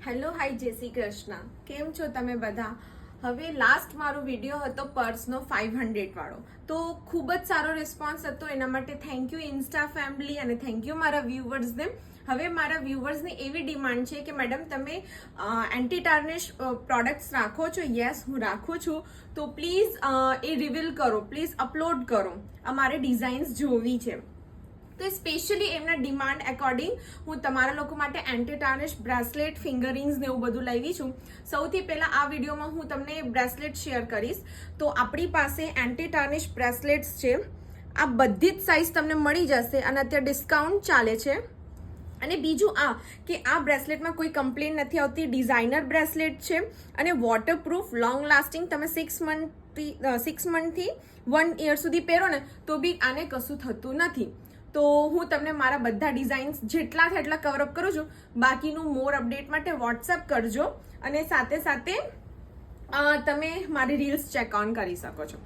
Hello hi જય શ્રી કૃષ્ણ. કેમ છો તમે બધા? હવે લાસ્ટ મારો વિડીયો હતો પર્સનો 500 વાળો, તો ખૂબ જ સારો રિસ્પોન્સ હતો. એના માટે થેન્ક યુ ઇન્સ્ટા ફેમિલી અને થેન્ક યુ મારા વ્યુઅર્સને. હવે મારા વ્યુઅર્સની એવી ડિમાન્ડ છે કે મેડમ તમે એન્ટી ટાર્નિશ પ્રોડક્ટ્સ રાખો છો? યસ, હું રાખું છું. તો પ્લીઝ એ રિવીલ કરો, પ્લીઝ અપલોડ કરો, અમારે ડિઝાઇન્સ જોવી છે. તો સ્પેશિયલી એમના ડિમાન્ડ એકોર્ડિંગ હું તમારા લોકો માટે એન્ટી ટાર્નિશ બ્રેસલેટ, ફિંગર રિંગ્સ ને એવું બધું લાવી છું. સૌથી પહેલાં આ વિડીયોમાં હું તમને બ્રેસલેટ શેર કરીશ. તો આપણી પાસે એન્ટી ટાર્નિશ બ્રેસલેટ્સ છે. આ બધી જ સાઇઝ તમને મળી જશે અને અત્યારે ડિસ્કાઉન્ટ ચાલે છે. અને બીજું કે આ બ્રેસલેટમાં કોઈ કમ્પ્લેન નથી આવતી. ડિઝાઇનર બ્રેસલેટ છે અને વોટરપ્રૂફ, લોંગ લાસ્ટિંગ. તમે 6 મંથથી 1 યર સુધી પહેરો ને તો બી આને કશું થતું નથી. તો હું તમને મારા બધા ડિઝાઇન્સ જેટલા થાય એટલા કવરઅપ કરું છું. બાકીનું મોર અપડેટ માટે વોટ્સઅપ કરજો અને સાથે સાથે તમે મારી રીલ્સ ચેક ઓન કરી શકો છો.